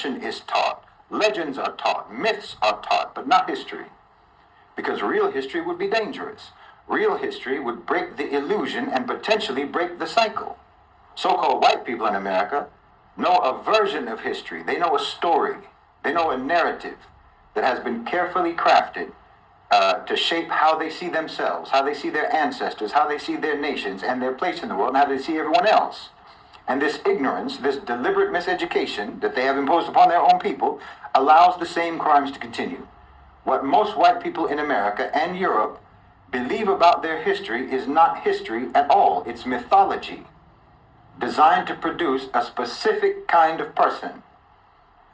Tradition is taught, legends are taught, myths are taught, but not history. Because real history would be dangerous. Real history would break the illusion and potentially break the cycle. So-called white people in America know a version of history. They know a story. They know a narrative that has been carefully crafted to shape how they see themselves, how they see their ancestors, how they see their nations and their place in the world, and how they see everyone else. And this ignorance, this deliberate miseducation that they have imposed upon their own people allows the same crimes to continue. What most white people in America and Europe believe about their history is not history at all. It's mythology designed to produce a specific kind of person.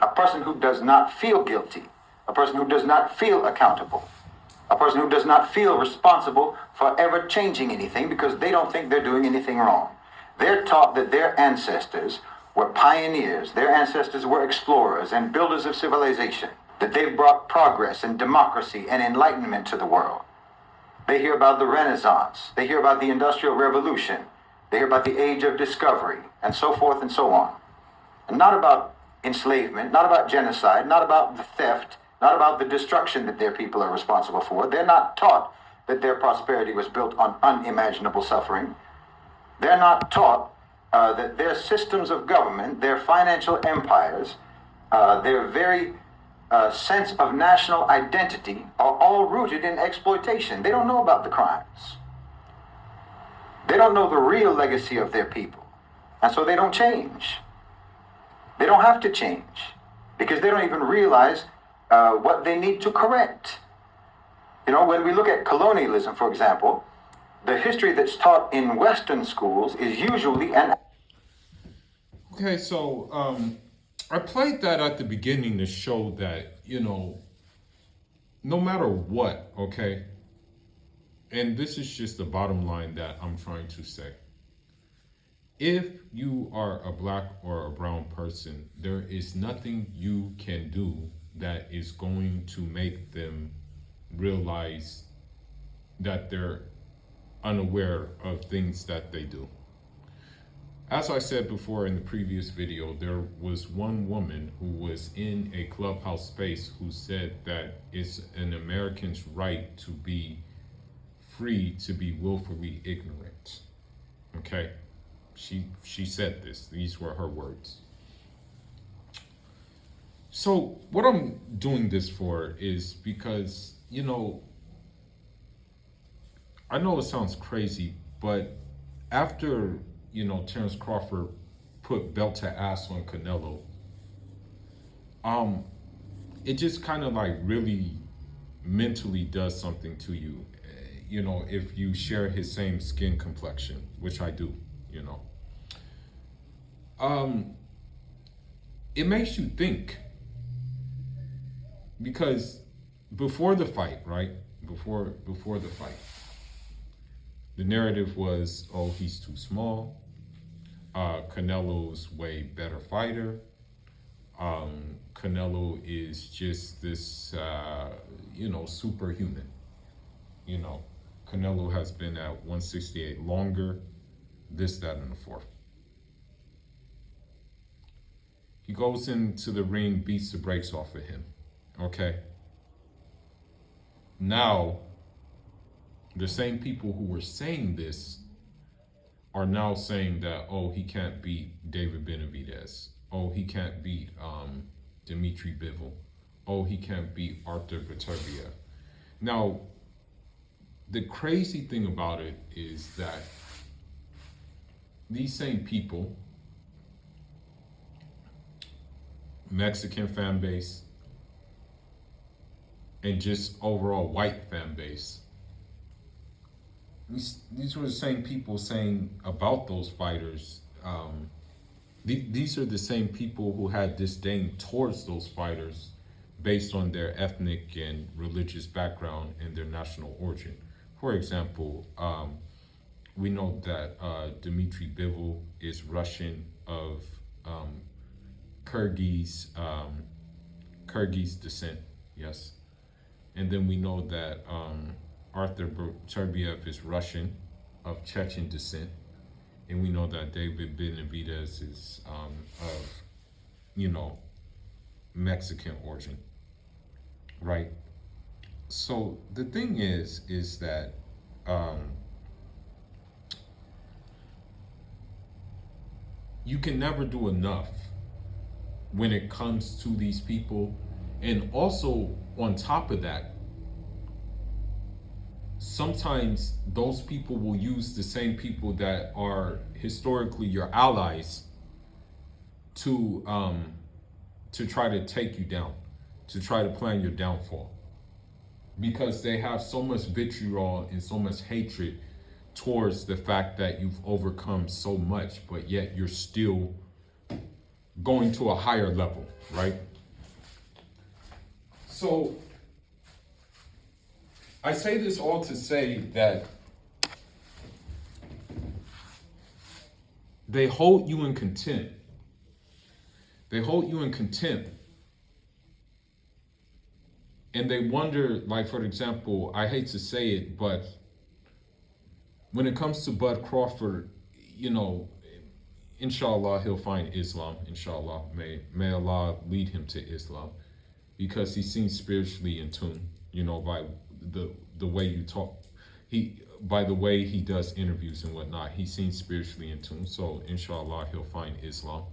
A person who does not feel guilty. A person who does not feel accountable. A person who does not feel responsible for ever changing anything because they don't think they're doing anything wrong. They're taught that their ancestors were pioneers. Their ancestors were explorers and builders of civilization. That they've brought progress and democracy and enlightenment to the world. They hear about the Renaissance. They hear about the Industrial Revolution. They hear about the Age of Discovery, and so forth and so on. And not about enslavement, not about genocide, not about the theft, not about the destruction that their people are responsible for. They're not taught that their prosperity was built on unimaginable suffering. They're not taught that their systems of government, their financial empires, their very sense of national identity are all rooted in exploitation. They don't know about the crimes. They don't know the real legacy of their people. And so they don't change. They don't have to change because they don't even realize what they need to correct. You know, when we look at colonialism, for example, the history that's taught in Western schools is usually an... Okay, so I played that at the beginning to show that, you know, no matter what, okay, and this is just the bottom line that I'm trying to say. If you are a black or a brown person, there is nothing you can do that is going to make them realize that they're unaware of things that they do. As I said before in the previous video, there was one woman who was in a clubhouse space who said that it's an American's right to be free to be willfully ignorant. Okay? She said this. These were her words. So what I'm doing this for is because, you know it sounds crazy, but after, you know, Terence Crawford put belt to ass on Canelo, it just kind of like really mentally does something to you, you know, if you share his same skin complexion, which I do, you know. It makes you think, because before the fight, right? Before the fight, the narrative was, oh, he's too small. Canelo's way better fighter. Canelo is just this, you know, superhuman. You know, Canelo has been at 168 longer, this, that, and the fourth. He goes into the ring, beats the brakes off of him, okay? Now, the same people who were saying this are now saying that, oh, he can't beat David Benavidez. Oh, he can't beat Dmitry Bivol. Oh, he can't beat Arthur Beterbiev. Now, the crazy thing about it is that these same people, Mexican fan base, and just overall white fan base, these were the same people saying about those fighters. These are the same people who had disdain towards those fighters based on their ethnic and religious background and their national origin. For example, we know that Dmitry Bivol is Russian of Kyrgyz descent, yes. And then we know that Arthur Beterbiev is Russian of Chechen descent. And we know that David Benavidez is of, you know, Mexican origin, right? So the thing is that um, you can never do enough when it comes to these people. And also, on top of that, sometimes those people will use the same people that are historically your allies to try to take you down, to try to plan your downfall, because they have so much vitriol and so much hatred towards the fact that you've overcome so much, but yet you're still going to a higher level, right? So I say this all to say that they hold you in contempt. They hold you in contempt. And they wonder, like, for example, I hate to say it, but when it comes to Bud Crawford, you know, inshallah, he'll find Islam. Inshallah, may Allah lead him to Islam, because he seems spiritually in tune, you know, by the way you talk. By the way he does interviews and whatnot, he seems spiritually in tune. So inshallah, he'll find Islam,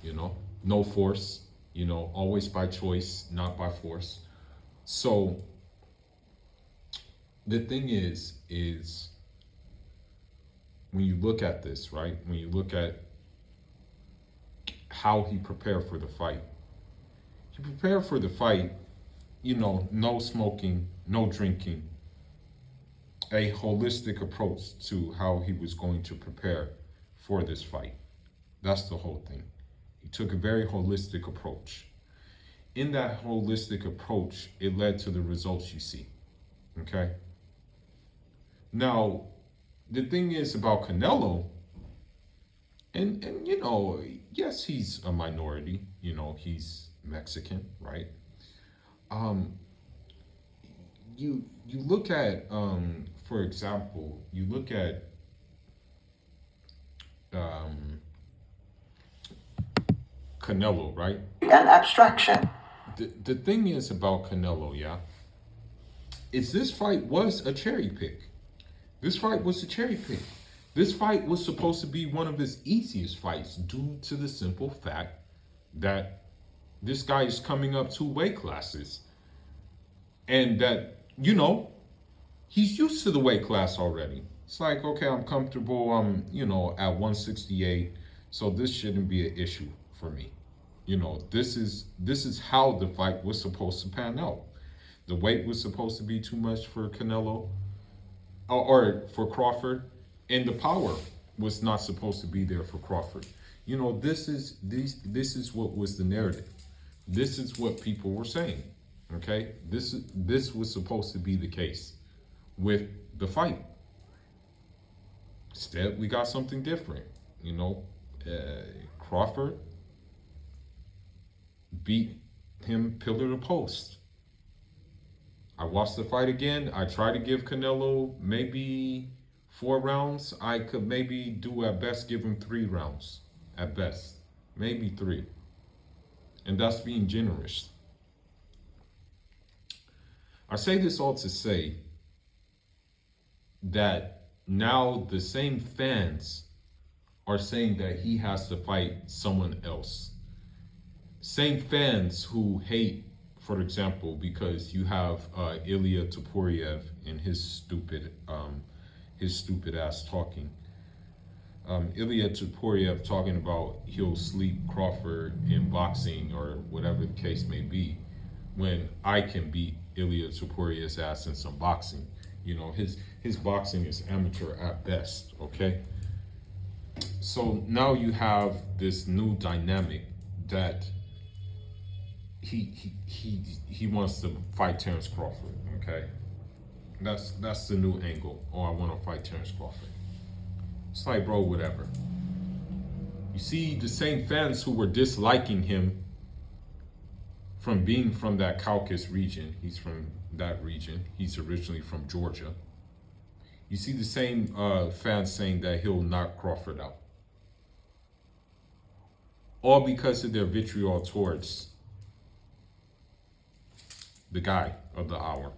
you know, no force, you know, always by choice, not by force. So the thing is when you look at this, right? When you look at how he prepared for the fight, he prepared for the fight, you know, no smoking, no drinking, a holistic approach to how he was going to prepare for this fight. That's the whole thing. He took a very holistic approach. In that holistic approach, it led to the results you see. Okay? Now, the thing is about Canelo, and you know, yes, he's a minority, you know, he's Mexican, right? You look at for example, you look at Canelo, right? An abstraction. The thing is about Canelo, yeah, is this fight was a cherry pick. This fight was a cherry pick. This fight was supposed to be one of his easiest fights due to the simple fact that this guy is coming up 2 weight classes, and that, you know, he's used to the weight class already. It's like, okay, I'm comfortable, I'm, you know, at 168, so this shouldn't be an issue for me. You know, this is how the fight was supposed to pan out. The weight was supposed to be too much for Canelo, or for Crawford, and the power was not supposed to be there for Crawford. You know, this is what was the narrative. This is what people were saying. Okay, this was supposed to be the case with the fight. Instead, we got something different. You know, Crawford beat him pillar to post. I watched the fight again. I tried to give Canelo maybe 4 rounds. I could maybe do at best give him 3 rounds. At best. Maybe 3. And that's being generous. I say this all to say that now the same fans are saying that he has to fight someone else. Same fans who hate, for example, because you have Ilya Topuria and his stupid ass talking. Ilya Topuria talking about he'll sleep Crawford in boxing or whatever the case may be, when I can beat Ilya Topuria's ass in some boxing. You know, his boxing is amateur at best, okay? So now you have this new dynamic that he wants to fight Terence Crawford, okay? That's the new angle. Oh, I want to fight Terence Crawford. It's like, bro, whatever. You see, the same fans who were disliking him from being from that Caucasus region, he's from that region, he's originally from Georgia. You see the same fans saying that he'll knock Crawford out. All because of their vitriol towards the guy of the hour.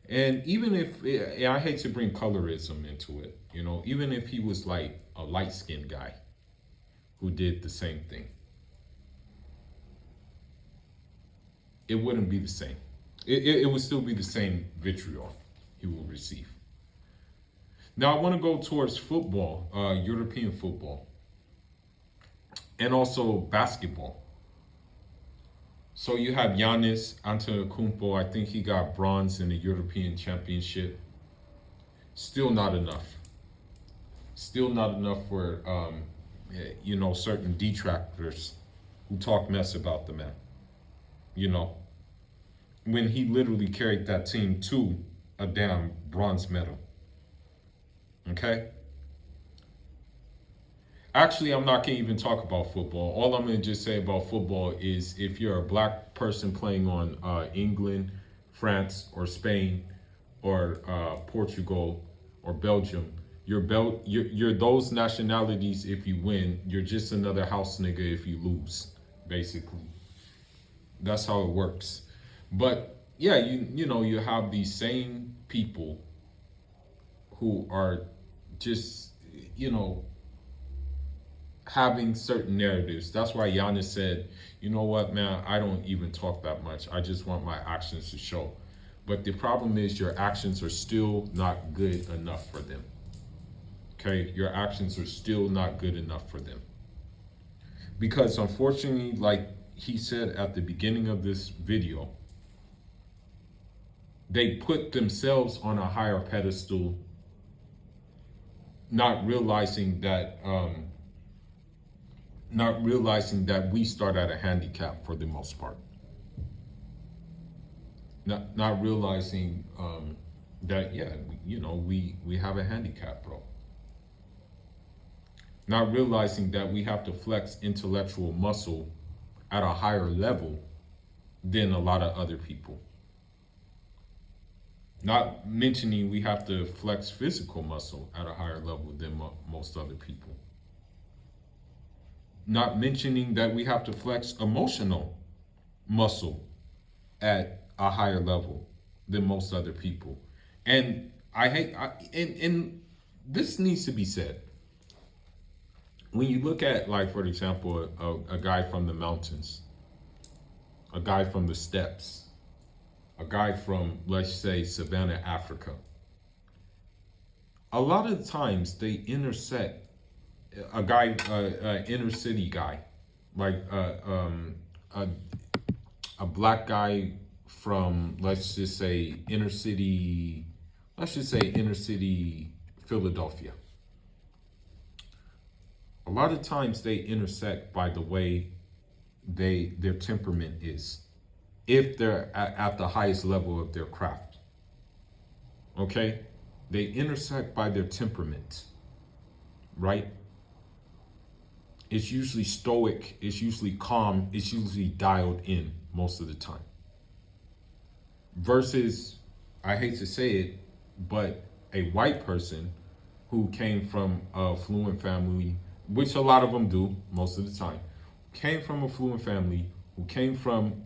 And even if, I hate to bring colorism into it, even if he was like a light skinned guy who did the same thing, it wouldn't be the same. It would still be the same vitriol he will receive. Now I want to go towards football, European football, and also basketball. So you have Giannis Antetokounmpo. I think he got bronze in the European Championship. Still not enough. Still not enough for certain detractors who talk mess about the man. When he literally carried that team to a damn bronze medal. Okay? Actually, I'm not going to even talk about football. All I'm going to just say about football is if you're a black person playing on England, France, or Spain, or Portugal, or Belgium, you're those nationalities if you win. You're just another house nigga if you lose, basically. That's how it works. But yeah, you have these same people who are just, having certain narratives. That's why Giannis said, you know what, man, I don't even talk that much. I just want my actions to show. But the problem is your actions are still not good enough for them. Okay, your actions are still not good enough for them. Because unfortunately, like he said at the beginning of this video, they put themselves on a higher pedestal, not realizing that we start at a handicap for the most part. Not realizing that we have a handicap, bro. Not realizing that we have to flex intellectual muscle at a higher level than a lot of other people. Not mentioning we have to flex physical muscle at a higher level than most other people. Not mentioning that we have to flex emotional muscle at a higher level than most other people. And and this needs to be said. When you look at, like, for example, a guy from the mountains, a guy from the steppes, a guy from, let's say, Savannah, Africa, a lot of the times they intersect. A guy, inner city guy, like a black guy from, let's just say inner city Philadelphia. A lot of times they intersect by the way their temperament is, if they're at the highest level of their craft. Okay, they intersect by their temperament, right? It's usually stoic, it's usually calm, it's usually dialed in most of the time. Versus, I hate to say it, but a white person who came from a affluent family, which a lot of them do most of the time, came from a affluent family, who came from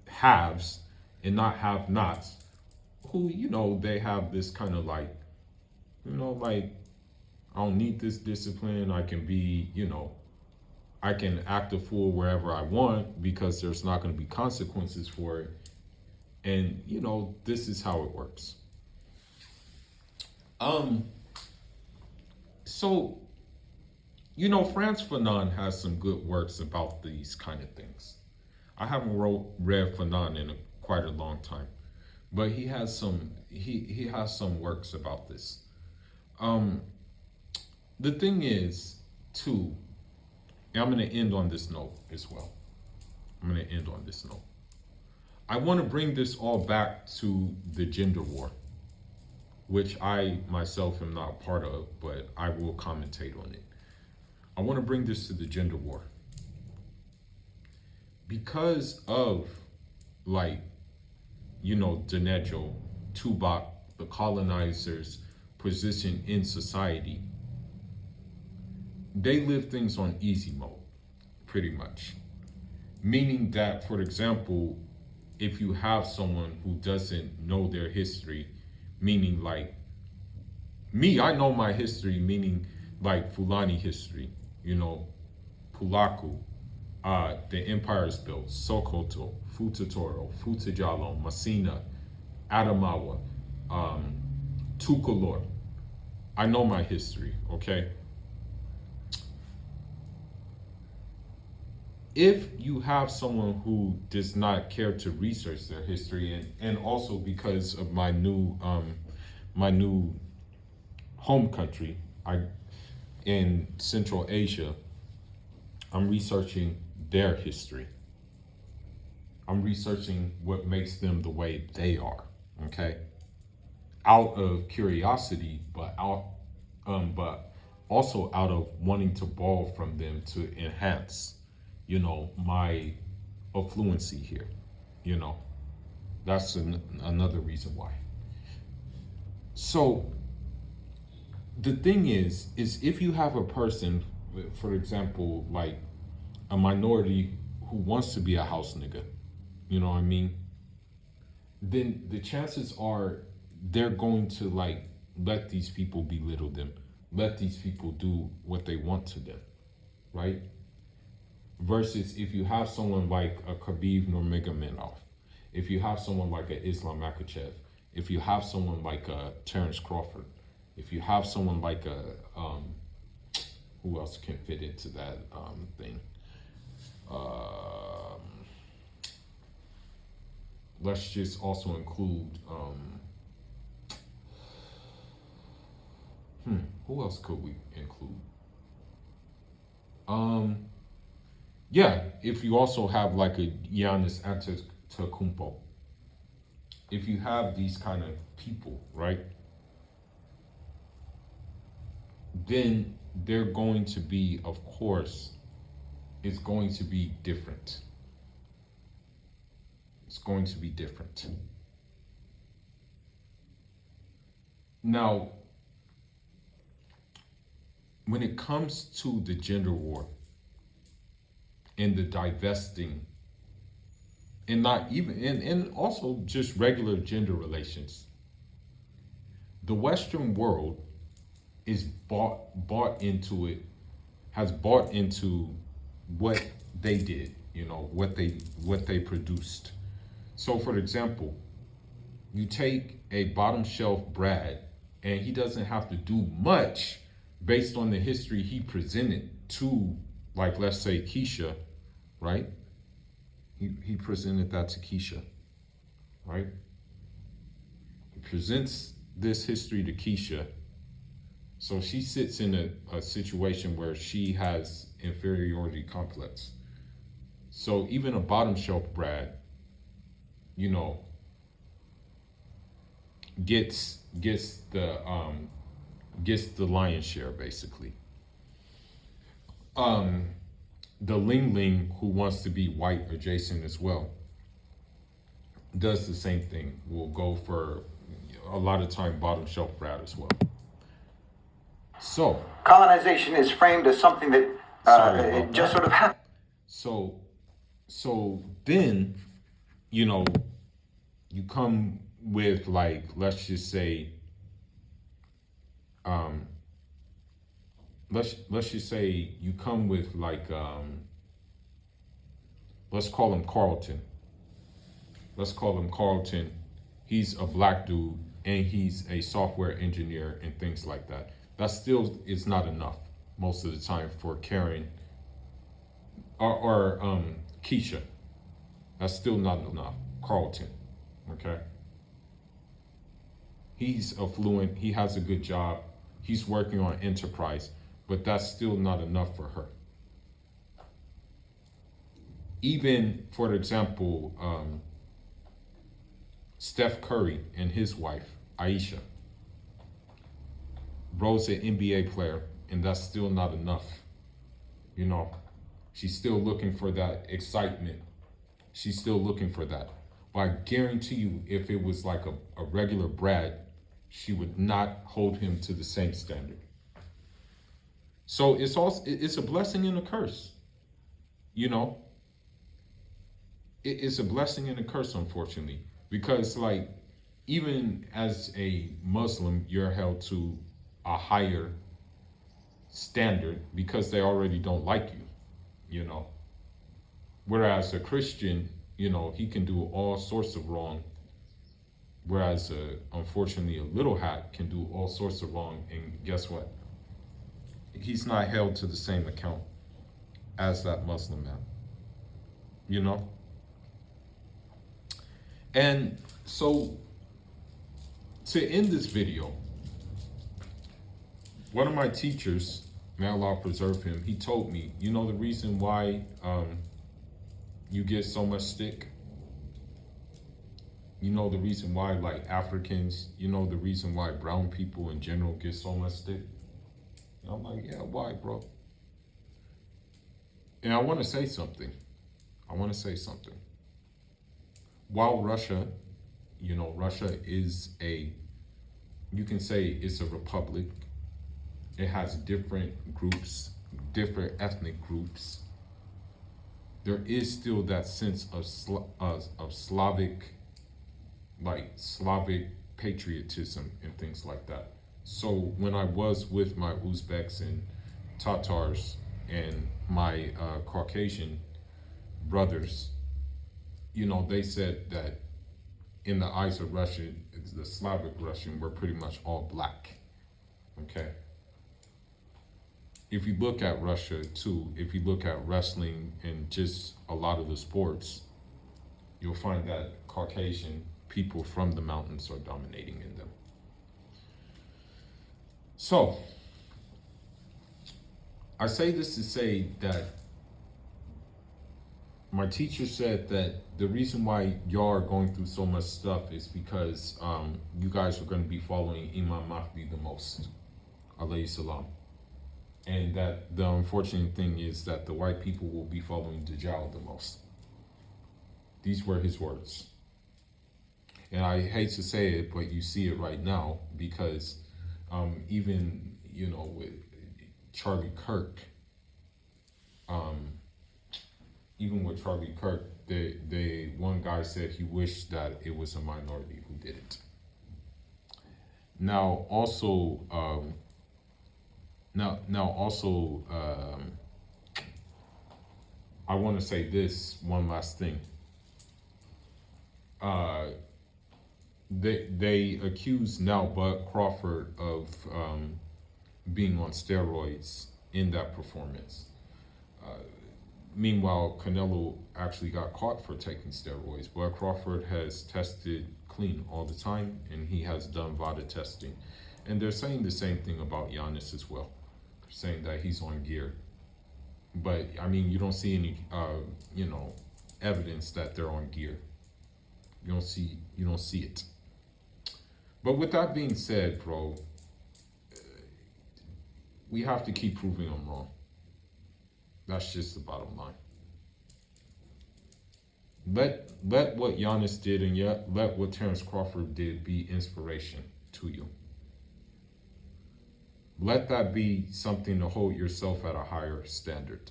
haves and not have-nots, who, they have this kind of like, I don't need this discipline. I can be, I can act a fool wherever I want because there's not going to be consequences for it. And, this is how it works. So, Frantz Fanon has some good works about these kind of things. I haven't read Fanon in quite a long time, but he has some works about this. The thing is, too, and I'm going to end on this note as well. I want to bring this all back to the gender war, which I myself am not a part of, but I will commentate on it. I want to bring this to the gender war. Because of, Dinejo, Tubok, the colonizers' position in society, they live things on easy mode, pretty much. Meaning that, for example, if you have someone who doesn't know their history, meaning like me, I know my history, meaning like Fulani history, you know, Pulaku, the Empire is built, Sokoto, Futatoro, Futajalo, Masina, Adamawa, um, Tukulor. I know my history, okay? If you have someone who does not care to research their history, and also because of my new home country, I in Central Asia, I'm researching their history. I'm researching what makes them the way they are. Okay, out of curiosity, but also out of wanting to borrow from them to enhance, my affluency here. You know, that's another reason why. So the thing is if you have a person, for example, like a minority who wants to be a house nigga, you know what I mean? Then the chances are they're going to like let these people belittle them, let these people do what they want to them, right? Versus if you have someone like a Khabib Nurmagomedov, if you have someone like a Islam Makhachev, if you have someone like a Terence Crawford, if you have someone like a who else can fit into that thing? Um, let's just also include who else could we include? Um, yeah, if you also have like a Giannis Antetokounmpo, if you have these kind of people, right, then they're going to be, of course, it's going to be different. It's going to be different. Now, when it comes to the gender war and the divesting, and not even, and also just regular gender relations, the Western world is bought into it, has bought into what they did, what they produced. So for example, you take a bottom shelf Brad and he doesn't have to do much based on the history he presented to, like, let's say Keisha, right? He presented that to Keisha, right? He presents this history to Keisha. So she sits in a situation where she has inferiority complex. So even a bottom shelf Brad, you know, gets the lion's share basically. Um, the Ling Ling who wants to be white adjacent as well does the same thing. Will go for a lot of time bottom shelf Brad as well. So Colonization is framed as something that it just sort of happened. So then, you come with, like, let's just say, let's just say you come with like let's call him Carlton. Let's call him Carlton. He's a black dude and he's a software engineer and things like that. That still is not enough most of the time for Karen or Keisha. That's still not enough. Carlton, okay? He's affluent, he has a good job, he's working on enterprise, but that's still not enough for her. Even, for example, Steph Curry and his wife, Aisha. Bro's an NBA player, and that's still not enough. She's still looking for that excitement. She's still looking for that. But I guarantee you, if it was like a regular Brad, she would not hold him to the same standard. So it's a blessing and a curse, it's a blessing and a curse, unfortunately, because like even as a Muslim, you're held to a higher standard because they already don't like you, you know. Whereas a Christian, you know, he can do all sorts of wrong. Whereas, unfortunately, a little hat can do all sorts of wrong, and guess what? He's not held to the same account as that Muslim man, you know. And so, to end this video, one of my teachers, may Allah preserve him, he told me, you know, the reason why you get so much stick. You know the reason why, like, Africans, you know the reason why brown people in general get so much stick? And I'm like, yeah, why, bro? And I want to say something. While Russia, you know, Russia is you can say it's a republic. It has different groups, different ethnic groups. There is still that sense of Slavic patriotism and things like that. So when I was with my Uzbeks and Tatars and my Caucasian brothers, you know, they said that in the eyes of Russia, the Slavic Russian, we're pretty much all black. Okay. If you look at Russia too, if you look at wrestling and just a lot of the sports, you'll find that Caucasian people from the mountains are dominating in them. So, I say this to say that my teacher said that the reason why y'all are going through so much stuff is because you guys are going to be following Imam Mahdi the most, alayhi salam. And that the unfortunate thing is that the white people will be following Dajjal the most. These were his words. And I hate to say it, but you see it right now because even, you know, with Charlie Kirk, they one guy said he wished that it was a minority who did it. Now also, I want to say this one last thing. They accused now Bud Crawford of being on steroids in that performance. Meanwhile, Canelo actually got caught for taking steroids. Bud Crawford has tested clean all the time, and he has done VADA testing. And they're saying the same thing about Giannis as well. They're saying that he's on gear. But, I mean, you don't see any, you know, evidence that they're on gear. You don't see it. But with that being said, bro, we have to keep proving them wrong. That's just the bottom line. Let what Giannis did and let what Terence Crawford did be inspiration to you. Let that be something to hold yourself at a higher standard.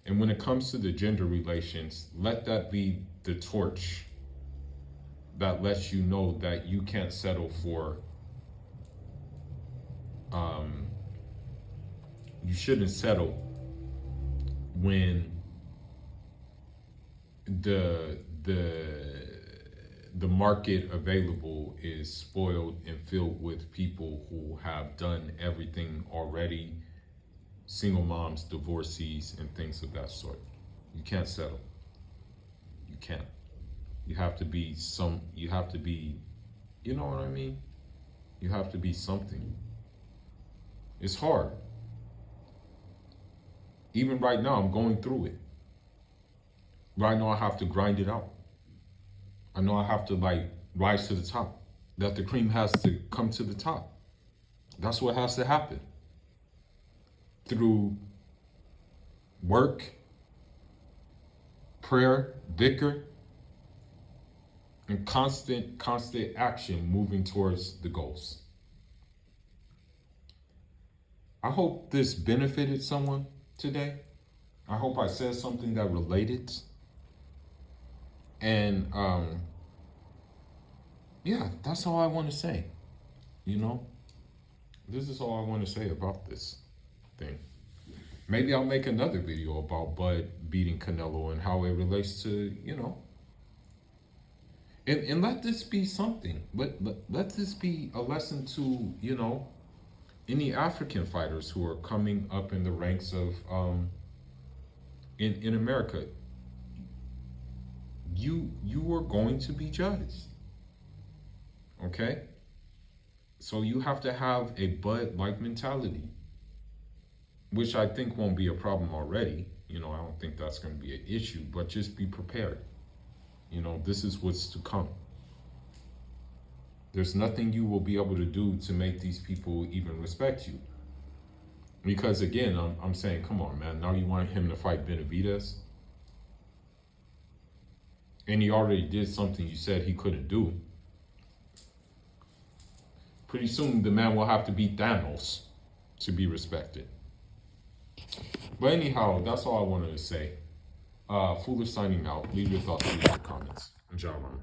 And when it comes to the gender relations, let that be the torch that lets you know that you can't settle for, you shouldn't settle when the market available is spoiled and filled with people who have done everything already, single moms, divorcees, and things of that sort. You can't settle. You can't. You have to be you know what I mean? You have to be something. It's hard. Even right now, I'm going through it. Right now, I have to grind it out. I know I have to rise to the top. That the cream has to come to the top. That's what has to happen. Through work, prayer, dhikr, and constant action moving towards the goals. I hope this benefited someone today. I hope I said something that related. And yeah, that's all I want to say. You know, this is all I want to say about this thing. Maybe I'll make another video about Bud beating Canelo and how it relates to, and let this be something. Let this be a lesson to, any African fighters who are coming up in the ranks of in America. You are going to be judged. Okay? So you have to have a Bud-like mentality, which I think won't be a problem already. I don't think that's going to be an issue, but just be prepared. This is what's to come. There's nothing you will be able to do to make these people even respect you. Because again, I'm saying, come on, man. Now you want him to fight Benavidez? And he already did something you said he couldn't do. Pretty soon, the man will have to beat Thanos to be respected. But anyhow, that's all I wanted to say. Foolish signing out. Leave your thoughts in the comments. Inshallah.